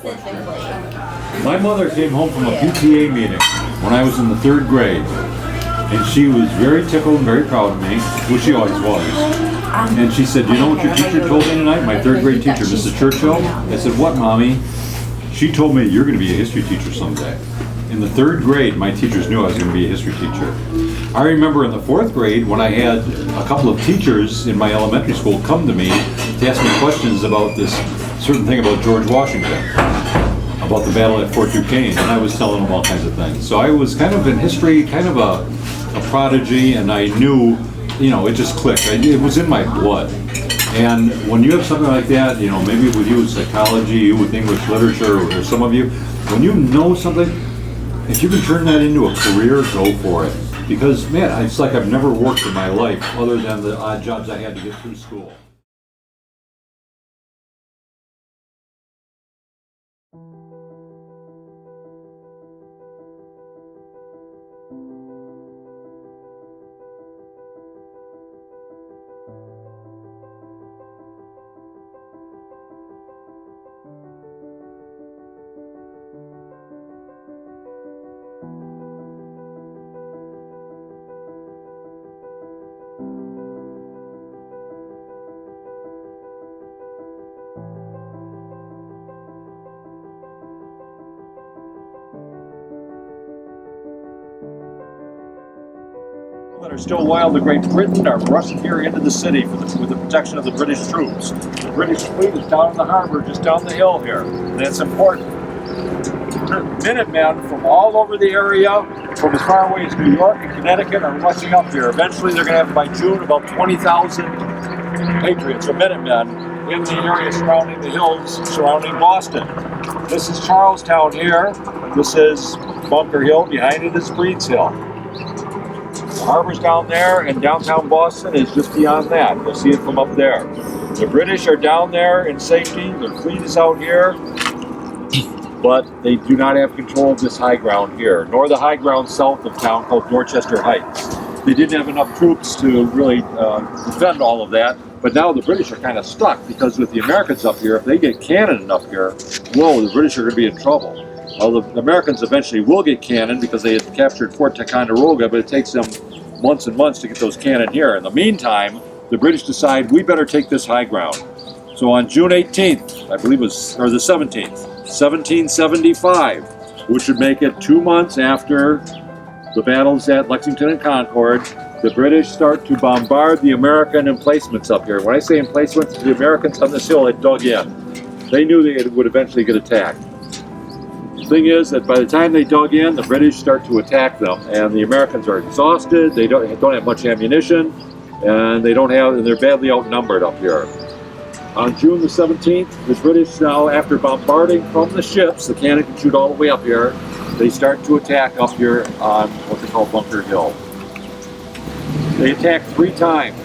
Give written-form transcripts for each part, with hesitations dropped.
My mother came home from a PTA meeting when I was in the 3rd grade. And she was very tickled and very proud of me, which she always was. And she said, "You know what your teacher told me tonight?" My 3rd grade teacher, Mrs. Churchill. I said, "What, Mommy?" She told me, "You're going to be a history teacher someday." In the 3rd grade, my teachers knew I was going to be a history teacher. I remember in the 4th grade when I had a couple of teachers in my elementary school come to me to ask me questions about this certain thing about George Washington, about the battle at Fort Duquesne, and I was telling them all kinds of things. So I was kind of in history, kind of a prodigy, and I knew, you know, it just clicked. It was in my blood. And when you have something like that, you know, maybe with you with psychology, you with English literature, or some of you, when you know something, if you can turn that into a career, go for it. Because, man, it's like I've never worked in my life other than the odd jobs I had to get through school. That are still wild to Great Britain are rushing here into the city with the protection of the British troops. The British fleet is down in the harbor, just down the hill here, and it's important. Minutemen from all over the area, from as far away as New York and Connecticut, are rushing up here. Eventually, they're going to have by June about 20,000 Patriots or Minutemen in the area surrounding the hills surrounding Boston. This is Charlestown here. This is Bunker Hill. Behind it is Breeds Hill. The harbor's down there, and downtown Boston is just beyond that. You'll see it from up there. The British are down there in safety. Their fleet is out here, but they do not have control of this high ground here, nor the high ground south of town called Dorchester Heights. They didn't have enough troops to really defend all of that, but now the British are kind of stuck because with the Americans up here, if they get cannon up here, whoa, the British are going to be in trouble. Well, the Americans eventually will get cannon because they had captured Fort Ticonderoga, but it takes them months and months to get those cannon here. In the meantime, the British decide we better take this high ground. So on June 18th, I believe it was, or the 17th, 1775, which would make it 2 months after the battles at Lexington and Concord, the British start to bombard the American emplacements up here. When I say emplacements, the Americans on this hill had dug in. They knew they would eventually get attacked. The thing is that by the time they dug in, the British start to attack them, and the Americans are exhausted. They don't have much ammunition, and they're badly outnumbered up here. On June the 17th, the British now, after bombarding from the ships, the cannon can shoot all the way up here, they start to attack up here on what they call Bunker Hill. They attack 3 times.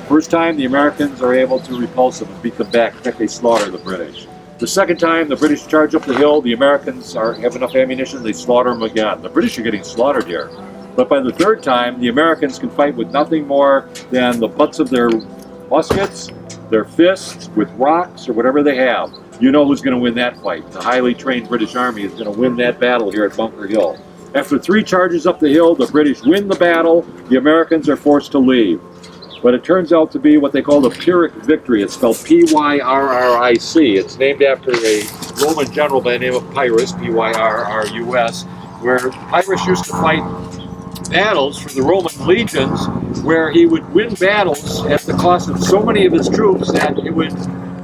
First time, the Americans are able to repulse them and beat them back. In fact, they slaughter the British. The second time, the British charge up the hill. The Americans have enough ammunition, they slaughter them again. The British are getting slaughtered here. But by the third time, the Americans can fight with nothing more than the butts of their muskets, their fists, with rocks, or whatever they have. You know who's going to win that fight. The highly trained British Army is going to win that battle here at Bunker Hill. After 3 charges up the hill, the British win the battle. The Americans are forced to leave. But it turns out to be what they call the Pyrrhic Victory. It's spelled P-Y-R-R-I-C. It's named after a Roman general by the name of Pyrrhus, P-Y-R-R-U-S, where Pyrrhus used to fight battles for the Roman legions, where he would win battles at the cost of so many of his troops that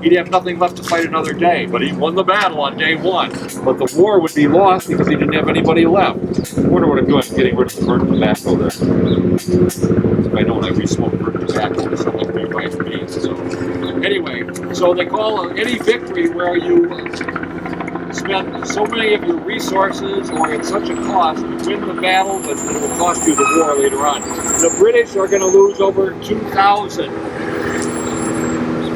he'd have nothing left to fight another day. But he won the battle on day 1. But the war would be lost because he didn't have anybody left. I wonder what I'm doing, getting rid of the burnt tobacco there. If I don't, I re-smoke burnt tobacco or something to be right for me. So anyway, so they call any victory where you spend so many of your resources or at such a cost to win the battle, but it will cost you the war later on. The British are going to lose over 2,000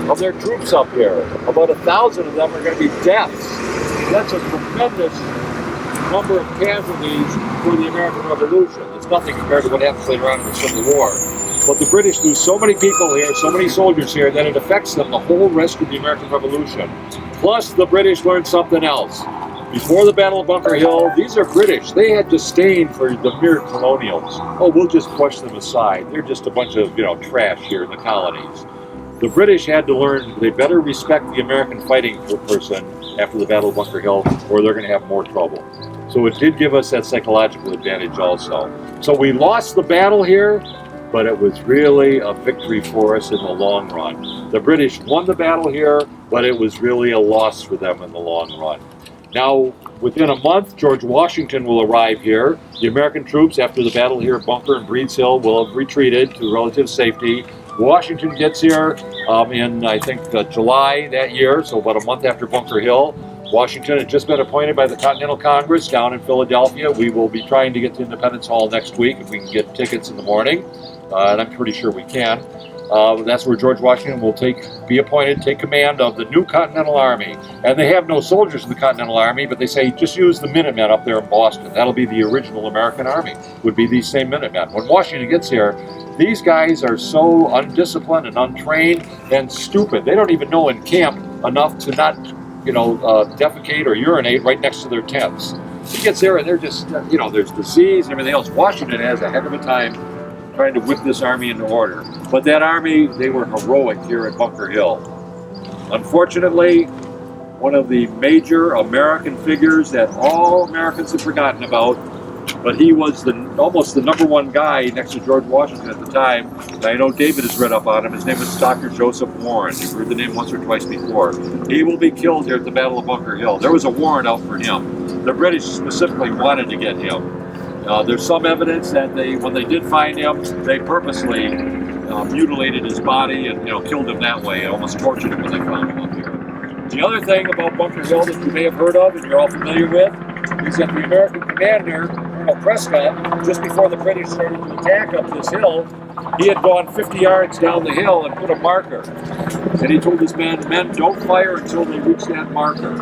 of their troops up here. About 1,000 of them are going to be deaths. That's a tremendous number of casualties for the American Revolution. It's nothing compared to what happens later on in the Civil War. But the British lose so many people here, so many soldiers here, that it affects them the whole rest of the American Revolution. Plus, the British learned something else. Before the Battle of Bunker Hill, these are British. They had disdain for the mere colonials. Oh, we'll just push them aside. They're just a bunch of, trash here in the colonies. The British had to learn they better respect the American fighting person after the Battle of Bunker Hill, or they're going to have more trouble. So it did give us that psychological advantage also. So we lost the battle here, but it was really a victory for us in the long run. The British won the battle here, but it was really a loss for them in the long run. Now, within a month, George Washington will arrive here. The American troops, after the battle here at Bunker and Breed's Hill, will have retreated to relative safety. Washington gets here in, I think, July that year, so about a month after Bunker Hill. Washington had just been appointed by the Continental Congress down in Philadelphia. We will be trying to get to Independence Hall next week if we can get tickets in the morning, and I'm pretty sure we can. That's where George Washington will be appointed, take command of the new Continental Army. And they have no soldiers in the Continental Army, but they say just use the Minutemen up there in Boston. That'll be the original American Army, would be these same Minutemen. When Washington gets here, these guys are so undisciplined and untrained and stupid. They don't even know in camp enough to not, defecate or urinate right next to their tents. He gets there and they're just, there's disease and everything else. Washington has a heck of a time trying to whip this army into order. But that army, they were heroic here at Bunker Hill. Unfortunately, one of the major American figures that all Americans have forgotten about, but he was almost the #1 guy next to George Washington at the time. And I know David has read up on him. His name is Dr. Joseph Warren. You've heard the name once or twice before. He will be killed here at the Battle of Bunker Hill. There was a warrant out for him. The British specifically wanted to get him. There's some evidence that when they did find him, they purposely mutilated his body and killed him that way, almost tortured him when they found him up here. The other thing about Bunker Hill that you may have heard of and you're all familiar with is that the American commander, Colonel Prescott, just before the British started to attack up this hill, he had gone 50 yards down the hill and put a marker. And he told his men, don't fire until they reach that marker.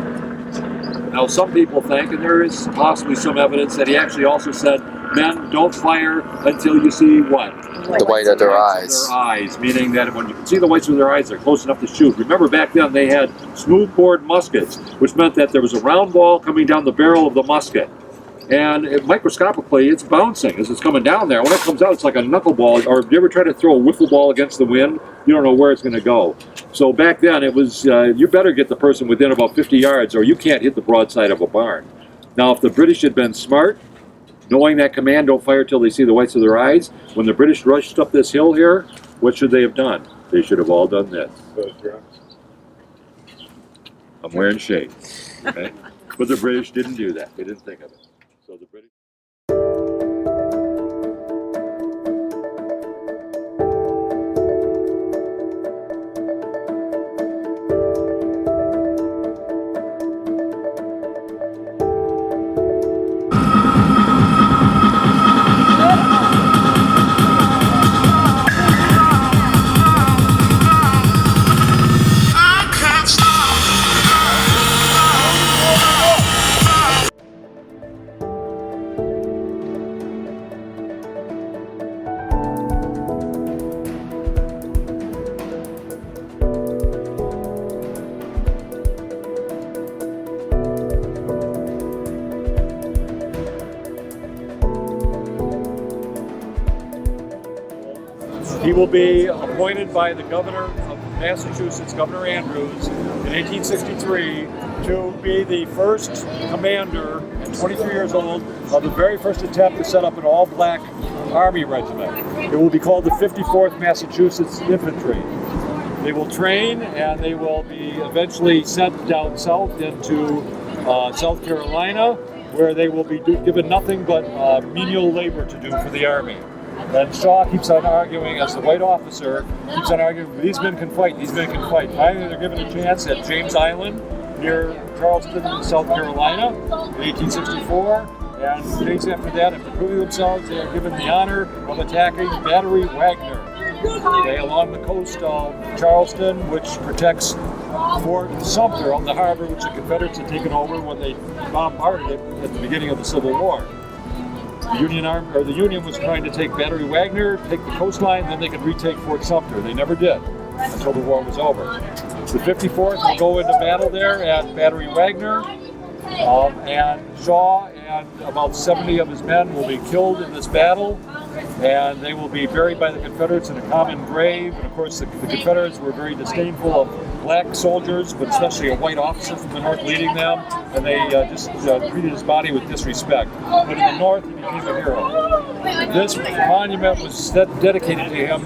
Now, some people think, and there is possibly some evidence, that he actually also said, men, don't fire until you see what? The white of their eyes. Their eyes, meaning that when you can see the whites of their eyes, they're close enough to shoot. Remember, back then they had smooth-bored muskets, which meant that there was a round ball coming down the barrel of the musket. And microscopically, it's bouncing as it's coming down there. When it comes out, it's like a knuckleball. Or if you ever try to throw a wiffle ball against the wind, you don't know where it's going to go. So back then, it was, you better get the person within about 50 yards or you can't hit the broadside of a barn. Now, if the British had been smart, knowing that command, don't fire till they see the whites of their eyes, when the British rushed up this hill here, what should they have done? They should have all done this. I'm wearing shades. Okay? But the British didn't do that. They didn't think of it. So the British. He will be appointed by the governor of Massachusetts, Governor Andrews, in 1863 to be the first commander, at 23 years old, of the very first attempt to set up an all-black army regiment. It will be called the 54th Massachusetts Infantry. They will train and they will be eventually sent down south into South Carolina, where they will be given nothing but menial labor to do for the army. And Shaw keeps on arguing, as the white officer, keeps on arguing, these men can fight, these men can fight. Finally, they're given a chance at James Island, near Charleston, South Carolina, in 1864. And days after that, after proving themselves, they are given the honor of attacking Battery Wagner. They, along the coast of Charleston, which protects Fort Sumter on the harbor, which the Confederates had taken over when they bombarded it at the beginning of the Civil War. The Union was trying to take Battery Wagner, take the coastline, then they could retake Fort Sumter. They never did. until the war was over. The 54th will go into battle there at Battery Wagner, and Shaw and about 70 of his men will be killed in this battle, and they will be buried by the Confederates in a common grave. And of course, the Confederates were very disdainful of black soldiers, but especially a white officer from the North leading them, and they just treated his body with disrespect. But in the North, he became a hero. This monument was dedicated to him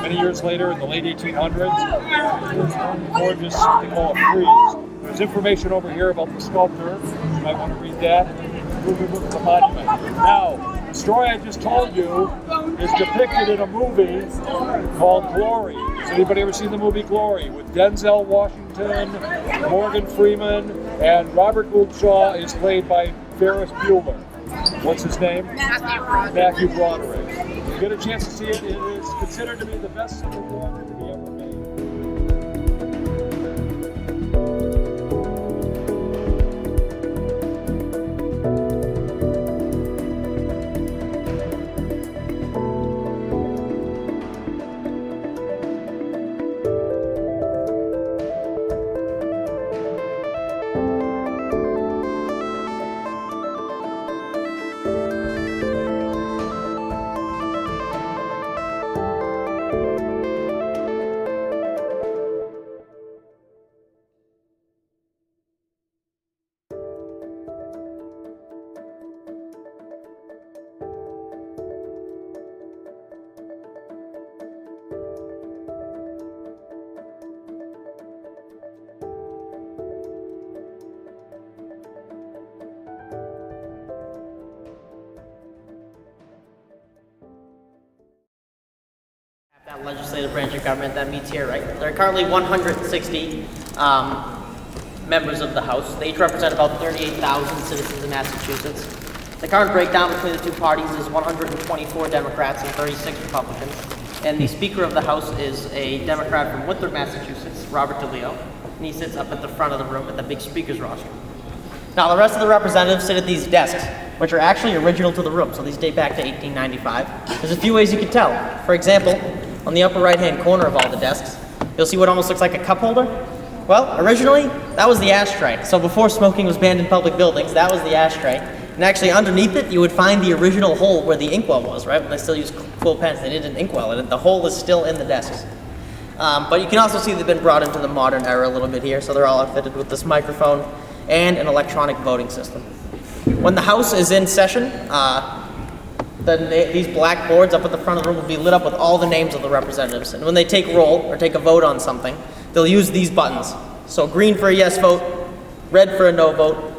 many years later in the late 1800s. It was gorgeous, they call it frieze. There's information over here about the sculptor. You might want to read that. Moving with the monument. Now, the story I just told you is depicted in a movie called Glory. Has anybody ever seen the movie Glory? With Denzel Washington, Morgan Freeman, and Robert Gould Shaw is played by Ferris Bueller. What's his name? Matthew Broderick. If you get a chance to see it, it is considered to be the best Civil War movie ever made. That legislative branch of government that meets here, right? There are currently 160 members of the House. They each represent about 38,000 citizens in Massachusetts. The current breakdown between the two parties is 124 Democrats and 36 Republicans. And the Speaker of the House is a Democrat from Winthrop, Massachusetts, Robert DeLeo. And he sits up at the front of the room at the big speaker's rostrum. Now, the rest of the representatives sit at these desks, which are actually original to the room, so these date back to 1895. There's a few ways you can tell. For example, on the upper right-hand corner of all the desks, you'll see what almost looks like a cup holder. Well, originally, that was the ashtray. So before smoking was banned in public buildings, that was the ashtray. And actually underneath it, you would find the original hole where the inkwell was, right? When they still use quill pens, they did an inkwell, and the hole is still in the desks. But you can also see they've been brought into the modern era a little bit here, so they're all outfitted with this microphone and an electronic voting system. When the House is in session, then these black boards up at the front of the room will be lit up with all the names of the representatives. And when they take roll or take a vote on something, they'll use these buttons. So green for a yes vote, red for a no vote.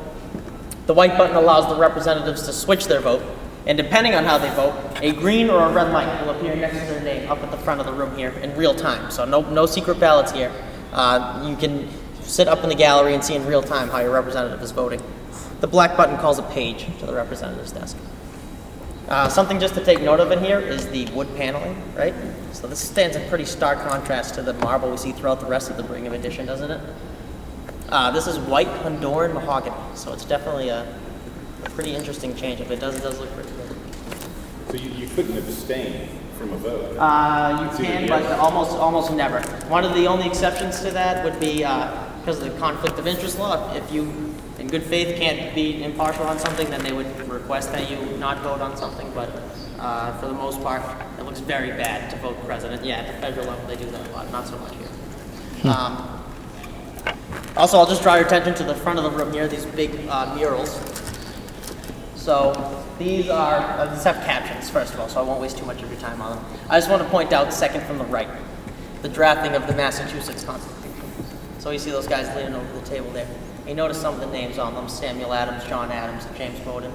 The white button allows the representatives to switch their vote. And depending on how they vote, a green or a red light will appear next to their name up at the front of the room here in real time. So no secret ballots here. You can sit up in the gallery and see in real time how your representative is voting. The black button calls a page to the representative's desk. Something just to take note of in here is the wood paneling, right? So this stands in pretty stark contrast to the marble we see throughout the rest of the Brigham edition, doesn't it? This is white Honduran mahogany, so it's definitely a pretty interesting change. If it does look pretty good. So you couldn't abstain from a vote? You can, but almost never. One of the only exceptions to that would be because of the conflict of interest law. If you, in good faith, can't be impartial on something, then they would request that you not vote on something. But for the most part, it looks very bad to vote president. Yeah, at the federal level, they do that a lot, not so much here. Also, I'll just draw your attention to the front of the room here, these big murals. So these have captions, first of all, so I won't waste too much of your time on them. I just want to point out, second from the right, the drafting of the Massachusetts Constitution. So you see those guys leaning over the table there. You notice some of the names on them: Samuel Adams, John Adams, and James Bowdoin.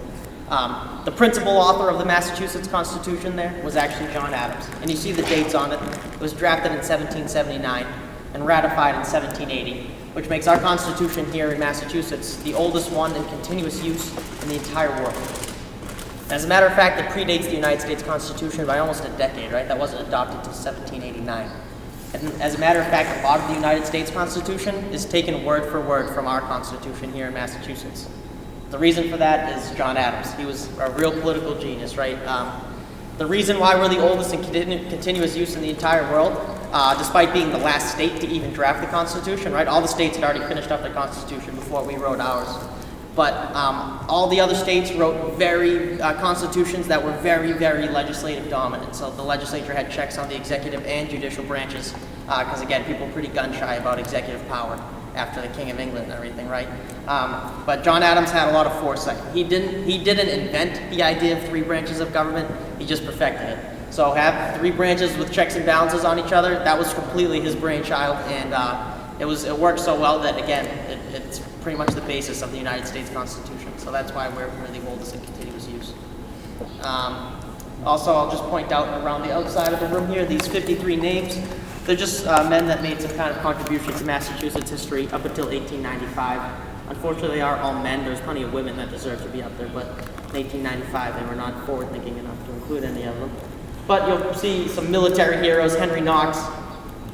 The principal author of the Massachusetts Constitution there was actually John Adams. And you see the dates on it. It was drafted in 1779 and ratified in 1780, which makes our Constitution here in Massachusetts the oldest one in continuous use in the entire world. As a matter of fact, it predates the United States Constitution by almost a decade, right? That wasn't adopted until 1789. And as a matter of fact, a lot of the United States Constitution is taken word for word from our Constitution here in Massachusetts. The reason for that is John Adams. He was a real political genius, right? The reason why we're the oldest in continuous use in the entire world despite being the last state to even draft the Constitution, right? All the states had already finished up their Constitution before we wrote ours. But all the other states wrote constitutions that were very, very legislative dominant. So the legislature had checks on the executive and judicial branches, because again, people were pretty gun shy about executive power after the King of England and everything, right? But John Adams had a lot of foresight. He didn't invent the idea of 3 branches of government, he just perfected it. So have 3 branches with checks and balances on each other, that was completely his brainchild, and it worked so well that, again, it's pretty much the basis of the United States Constitution. So that's why we're the oldest in continuous use. Also, I'll just point out around the outside of the room here, these 53 names, they're just men that made some kind of contribution to Massachusetts history up until 1895. Unfortunately, they are all men. There's plenty of women that deserve to be up there, but in 1895, they were not forward-thinking enough to include any of them. But you'll see some military heroes, Henry Knox,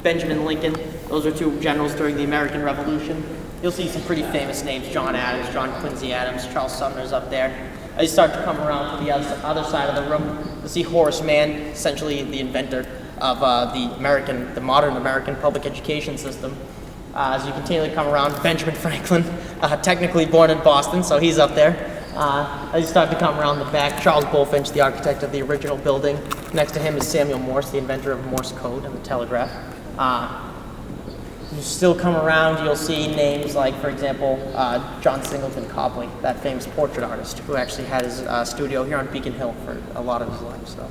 Benjamin Lincoln. Those are 2 generals during the American Revolution. You'll see some pretty famous names, John Adams, John Quincy Adams, Charles Sumner's up there. As you start to come around to the other side of the room, you'll see Horace Mann, essentially the inventor of the modern American public education system. As you continue to come around, Benjamin Franklin, technically born in Boston, so he's up there. As you start to come around the back, Charles Bulfinch, the architect of the original building. Next to him is Samuel Morse, the inventor of Morse code and the telegraph. You still come around, you'll see names like, for example, John Singleton Copley, that famous portrait artist who actually had his studio here on Beacon Hill for a lot of his life. So,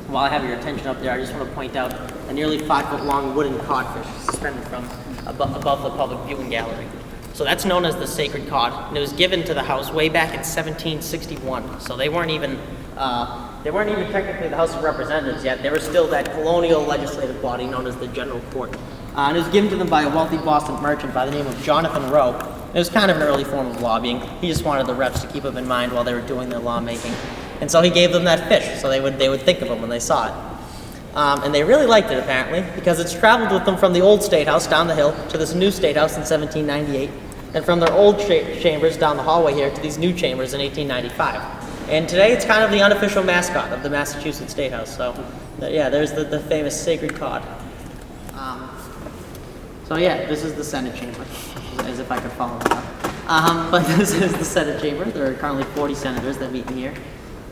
while I have your attention up there, I just want to point out a nearly 5-foot-long wooden codfish suspended from above the public viewing gallery. So that's known as the sacred cod, and it was given to the house way back in 1761. So they weren't even technically the House of Representatives yet. They were still that colonial legislative body known as the General Court. And it was given to them by a wealthy Boston merchant by the name of Jonathan Rowe. It was kind of an early form of lobbying. He just wanted the reps to keep him in mind while they were doing their lawmaking. And so he gave them that fish, so they would think of him when they saw it. And they really liked it, apparently, because it's traveled with them from the old State House down the hill to this new State House in 1798, and from their old chambers down the hallway here to these new chambers in 1895. And today it's kind of the unofficial mascot of the Massachusetts State House. So, yeah, there's the famous sacred cod. So yeah, this is the Senate chamber, as if I could follow that up. But this is the Senate chamber. There are currently 40 senators that meet in here.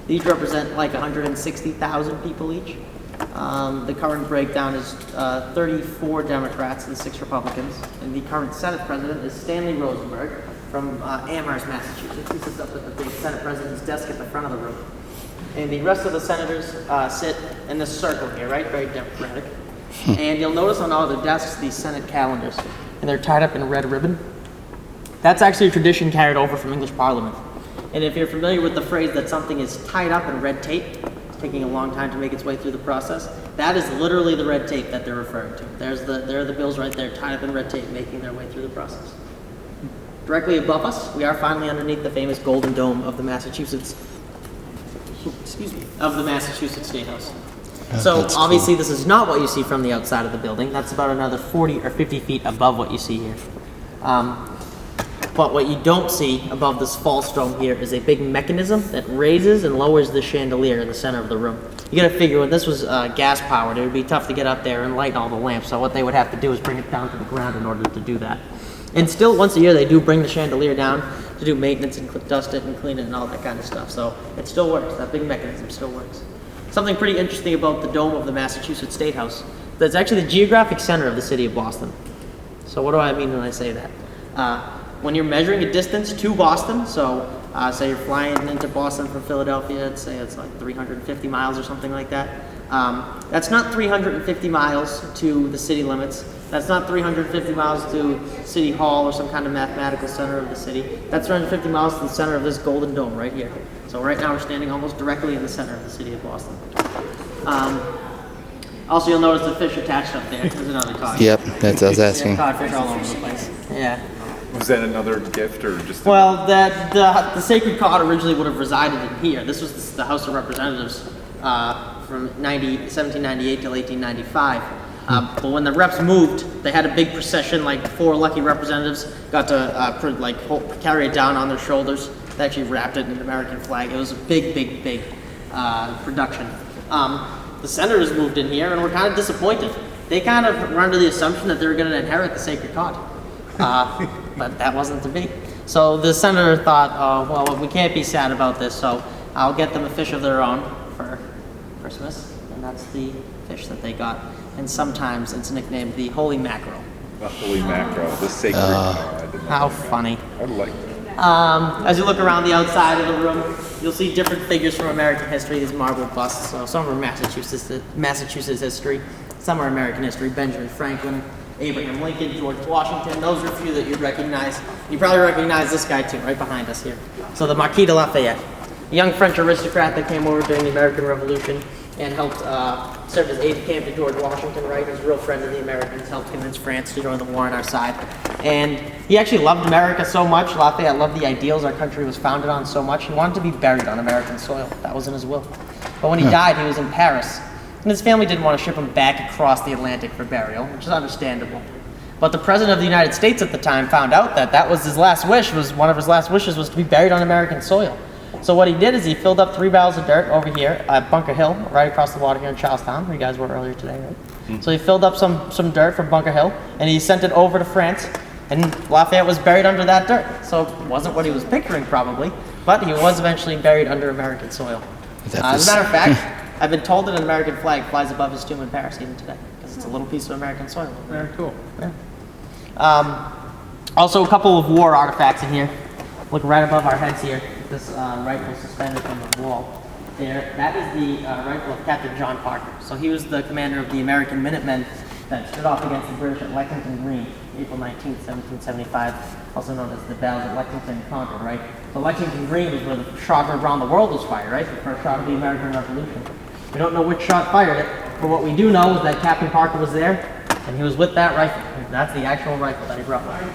These represent like 160,000 people each. The current breakdown is 34 Democrats and 6 Republicans. And the current Senate president is Stanley Rosenberg from Amherst, Massachusetts. He sits up at the big Senate president's desk at the front of the room. And the rest of the senators sit in this circle here, right? Very democratic. And you'll notice on all their desks these Senate calendars. And they're tied up in a red ribbon. That's actually a tradition carried over from English Parliament. And if you're familiar with the phrase that something is tied up in red tape, it's taking a long time to make its way through the process, that is literally the red tape that they're referring to. There are the bills right there, tied up in red tape, making their way through the process. Directly above us, we are finally underneath the famous Golden Dome of the Massachusetts State House. So obviously this is not what you see from the outside of the building. That's about another 40 or 50 feet above what you see here. But what you don't see above this false dome here is a big mechanism that raises and lowers the chandelier in the center of the room. You gotta figure when this was gas powered, it would be tough to get up there and light all the lamps. So what they would have to do is bring it down to the ground in order to do that. And still, once a year, they do bring the chandelier down to do maintenance and dust it and clean it and all that kind of stuff. So it still works. That big mechanism still works. Something pretty interesting about the dome of the Massachusetts State House, that's actually the geographic center of the city of Boston. So what do I mean when I say that? When you're measuring a distance to Boston, so say you're flying into Boston from Philadelphia, say it's like 350 miles or something like that. That's not 350 miles to the city limits. That's not 350 miles to City Hall or some kind of mathematical center of the city. That's 350 miles to the center of this Golden Dome right here. So right now we're standing almost directly in the center of the city of Boston. Also, you'll notice the fish attached up there. There's another cod. Yep, that's what I was asking. Codfish all over the place. Yeah. Was that another gift or just? Well, the sacred cod originally would have resided in here. This was the House of Representatives from 1798 till 1895. But when the reps moved, they had a big procession. Like 4 lucky representatives got to carry it down on their shoulders. They actually wrapped it in an American flag. It was a big production. The senators moved in here and were kind of disappointed. They kind of were under the assumption that they were going to inherit the sacred cod. But that wasn't to be. So the senator thought, oh, well, we can't be sad about this, so I'll get them a fish of their own for Christmas. And that's the fish that they got. And sometimes it's nicknamed the holy mackerel. The holy mackerel, the sacred cod. How funny. I like that. As you look around the outside of the room, you'll see different figures from American history, these marble busts. So some are Massachusetts history, some are American history, Benjamin Franklin, Abraham Lincoln, George Washington. Those are a few that you'd recognize. You probably recognize this guy too, right behind us here. So the Marquis de Lafayette, a young French aristocrat that came over during the American Revolution and helped serve as aide-de-camp to George Washington, right? He was a real friend of the Americans, helped convince France to join the war on our side. And he actually loved America so much, Lafayette loved the ideals our country was founded on so much, he wanted to be buried on American soil. That was in his will. But when he died, he was in Paris. And his family didn't want to ship him back across the Atlantic for burial, which is understandable. But the President of the United States at the time found out that that was his last wish, one of his last wishes was to be buried on American soil. So what he did is he filled up 3 barrels of dirt over here at Bunker Hill, right across the water here in Charlestown, where you guys were earlier today, right? So he filled up some dirt from Bunker Hill, and he sent it over to France, and Lafayette was buried under that dirt. So it wasn't what he was picturing, probably, but he was eventually buried under American soil. As a matter of fact, I've been told that an American flag flies above his tomb in Paris even today, because it's a little piece of American soil. Very cool. Yeah. Also, a couple of war artifacts in here. Look right above our heads here. This rifle suspended from the wall. There, that is the rifle of Captain John Parker. So he was the commander of the American Minutemen that stood off against the British at Lexington Green, April 19th, 1775, also known as the Battle of Lexington and Concord, right? So Lexington Green was where the shot heard around the world was fired, right? The first shot of the American Revolution. We don't know which shot fired it, but what we do know is that Captain Parker was there, and he was with that rifle. That's the actual rifle that he brought with him.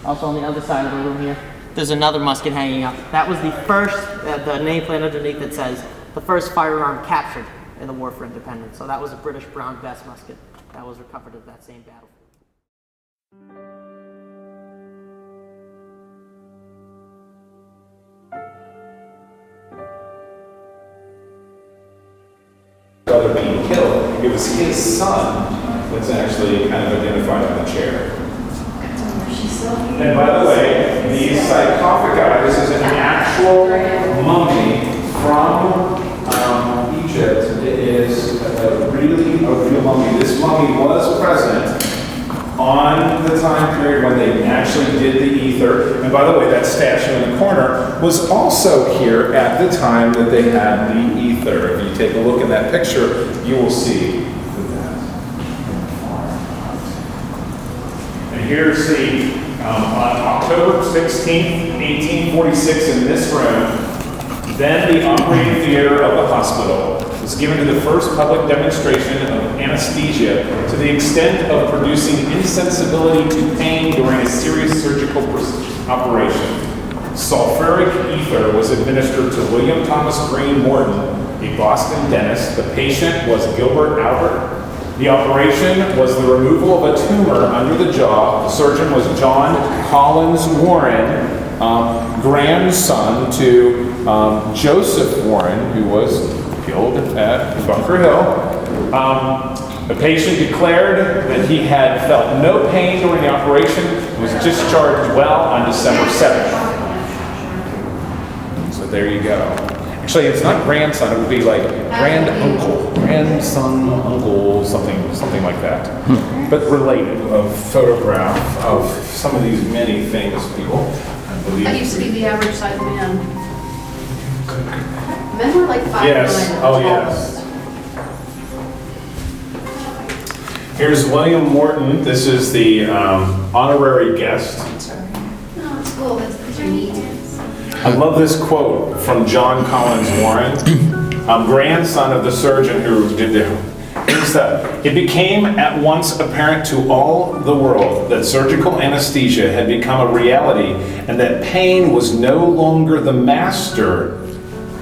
Also on the other side of the room here, there's another musket hanging up. That was the first, the nameplate underneath it says, the first firearm captured in the War for Independence. So that was a British Brown Bess musket that was recovered at that same battle. Brother being killed, it was his son that's actually kind of identified on the chair. And by the way, the sarcophagi, this is an actual mummy from Egypt. It is really a real mummy. This mummy was present on the time period when they actually did the ether. And by the way, that statue in the corner was also here at the time that they had the ether. If you take a look in that picture, you will see that. And here's the on October 16th, 1846, in this room, then the operating theater of the hospital was given to the first public demonstration of anesthesia to the extent of producing insensibility to pain during a serious surgical operation. Sulfuric ether was administered to William Thomas Green Morton, a Boston dentist. The patient was Gilbert Albert. The operation was the removal of a tumor under the jaw. The surgeon was John Collins Warren, grandson to Joseph Warren, who was killed at Bunker Hill. The patient declared that he had felt no pain during the operation and was discharged well on December 7th. So there you go. Actually, it's not grandson, it would be like grand uncle, grandson, uncle, something like that. But related, a photograph of some of these many famous people. I believe. I used to be the average size man. Men were like 5'9". Yes, oh yes. Here's William Morton. This is the honorary guest. No, it's cool. These are neat. I love this quote from John Collins Warren, grandson of the surgeon who did the. It became at once apparent to all the world that surgical anesthesia had become a reality and that pain was no longer the master,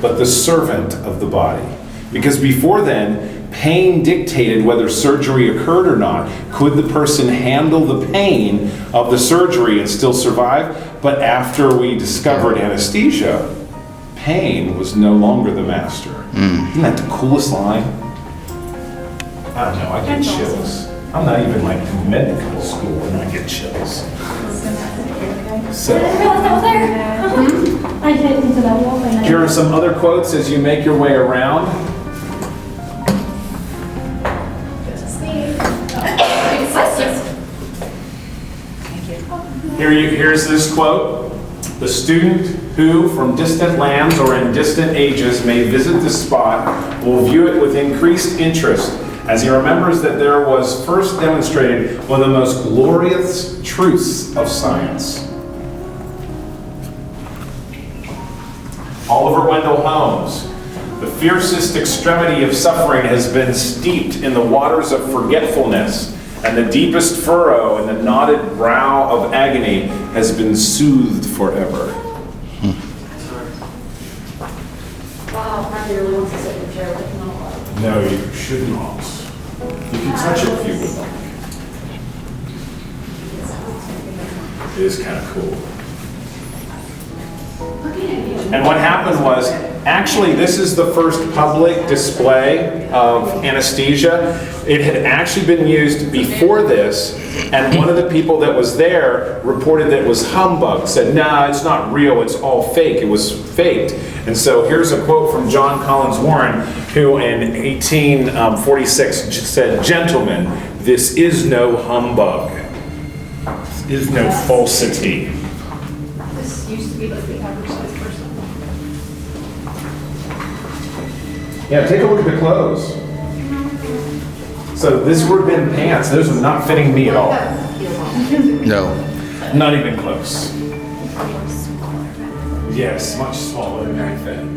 but the servant of the body. Because before then, pain dictated whether surgery occurred or not. Could the person handle the pain of the surgery and still survive? But after we discovered anesthesia, pain was no longer the master. Isn't that the coolest line? I don't know, I get chills. I'm not even like in medical school and I get chills. So, I hit into that wall and here are some other quotes as you make your way around. Here's this quote. The student who, from distant lands or in distant ages, may visit the spot will view it with increased interest as he remembers that there was first demonstrated one of the most glorious truths of science. Oliver Wendell Holmes. The fiercest extremity of suffering has been steeped in the waters of forgetfulness, and the deepest furrow in the knotted brow of agony has been soothed forever. Wow, Randy really wants to sit in the chair with him. No, you should not. You can touch it if you would like. It is kind of cool. And what happened was, actually, this is the first public display of anesthesia. It had actually been used before this, and one of the people that was there reported that it was humbug, said, nah, it's not real, it's all fake, it was faked. And so here's a quote from John Collins Warren, who in 1846 said, "Gentlemen, this is no humbug. This is no falsity." This used to be like the average size person. Yeah, take a look at the clothes. So this would have been pants. Those are not fitting me at all. No. Not even close. Yes, much smaller than back then.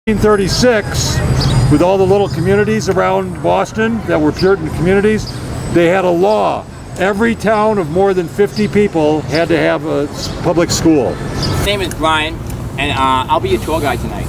In 1936, with all the little communities around Boston that were Puritan communities, they had a law. Every town of more than 50 people had to have a public school. My name is Brian, and I'll be your tour guide tonight.